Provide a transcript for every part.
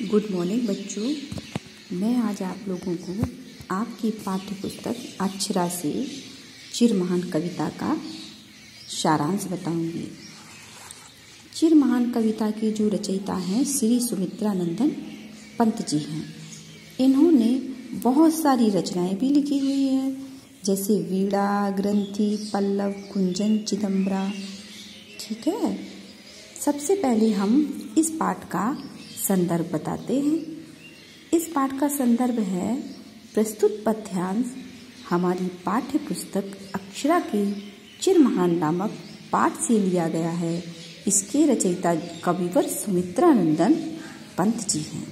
Good morning बच्चों। मैं आज आप लोगों को आपकी पाठ्य पुस्तक अक्षरा से चिर महान कविता का सारांश बताऊंगी। चिर महान कविता की जो रचयिता हैं श्री सुमित्रानंदन पंत जी हैं। इन्होंने बहुत सारी रचनाएं भी लिखी हुई हैं, जैसे वीणा, ग्रंथि, पल्लव, कुंजन, चिदम्बरा। ठीक है, सबसे पहले हम इस पाठ का संदर्भ बताते हैं। इस पाठ का संदर्भ है प्रस्तुत पद्यांश हमारी पाठ्य पुस्तक अक्षरा के चिर महान नामक पाठ से लिया गया है। इसके रचयिता कविवर सुमित्रानंदन पंत जी हैं।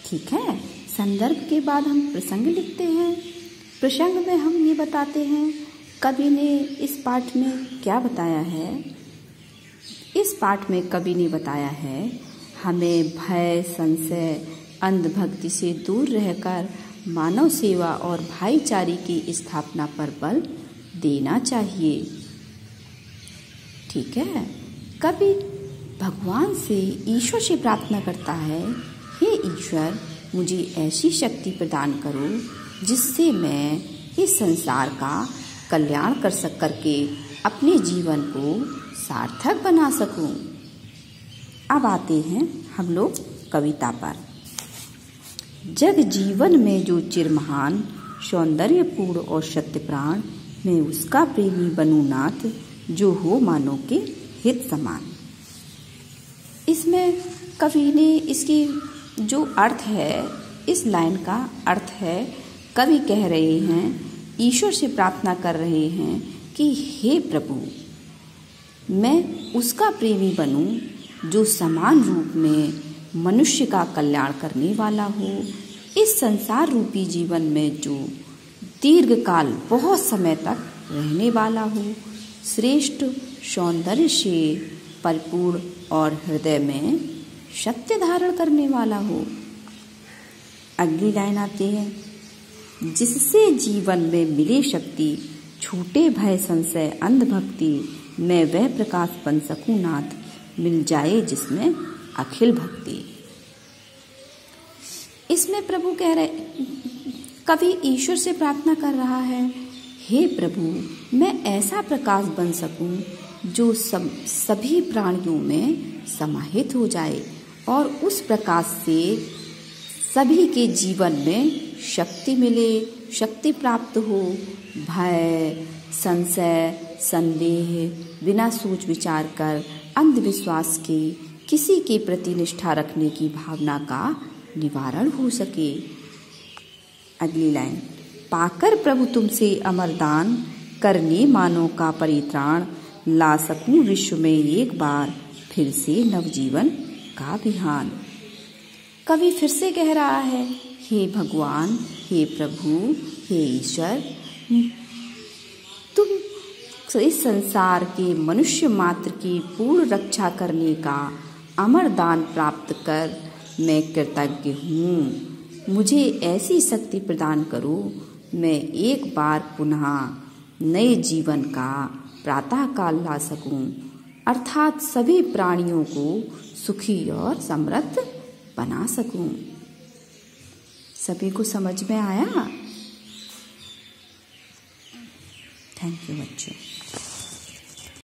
ठीक है, संदर्भ के बाद हम प्रसंग लिखते हैं। प्रसंग में हम ये बताते हैं कवि ने इस पाठ में क्या बताया है। इस पाठ में कवि ने बताया है हमें भय, संशय, अंधभक्ति से दूर रहकर मानव सेवा और भाईचारे की स्थापना पर बल देना चाहिए। ठीक है, कवि भगवान से, ईश्वर से प्रार्थना करता है, हे ईश्वर, मुझे ऐसी शक्ति प्रदान करो जिससे मैं इस संसार का कल्याण करके अपने जीवन को सार्थक बना सकूं। अब आते हैं हम लोग कविता पर। जग जीवन में जो चिर महान, सौंदर्यपूर्ण और सत्य प्राण, मैं उसका प्रेमी बनूं नाथ, जो हो मानव के हित समान। इसमें कवि ने इसकी जो अर्थ है, इस लाइन का अर्थ है, कवि कह रहे हैं, ईश्वर से प्रार्थना कर रहे हैं कि हे प्रभु, मैं उसका प्रेमी बनूं जो समान रूप में मनुष्य का कल्याण करने वाला हो। इस संसार रूपी जीवन में जो दीर्घ काल, बहुत समय तक रहने वाला हो, श्रेष्ठ सौंदर्य से परिपूर्ण और हृदय में सत्य धारण करने वाला हो। अगली लाइन आती है, जिससे जीवन में मिले शक्ति, छूटे भय, संशय, अंधभक्ति, मैं वह प्रकाश बन सकूं नाथ, मिल जाए जिसमें अखिल भक्ति। इसमें प्रभु कह रहे, कवि ईश्वर से प्रार्थना कर रहा है, हे प्रभु, मैं ऐसा प्रकाश बन सकूं जो सभी प्राणियों में समाहित हो जाए और उस प्रकाश से सभी के जीवन में शक्ति मिले, शक्ति प्राप्त हो। भय, संशय, संदेह, बिना सोच विचार कर अंधविश्वास के किसी के प्रति निष्ठा रखने की भावना का निवारण हो सके। अगली लाइन, पाकर प्रभु तुमसे अमर दान, करने मानव का परित्राण, ला सकूं विश्व में एक बार फिर से नवजीवन का विहान। कवि फिर से कह रहा है, हे भगवान, हे प्रभु, हे ईश्वर, तुम इस संसार के मनुष्य मात्र की पूर्ण रक्षा करने का अमर दान प्राप्त कर मैं कृतज्ञ हूँ। मुझे ऐसी शक्ति प्रदान करो, मैं एक बार पुनः नए जीवन का प्रातः काल ला सकूं, अर्थात सभी प्राणियों को सुखी और समृद्ध बना सकूं। सभी को समझ में आया? थैंक यू बच्चों।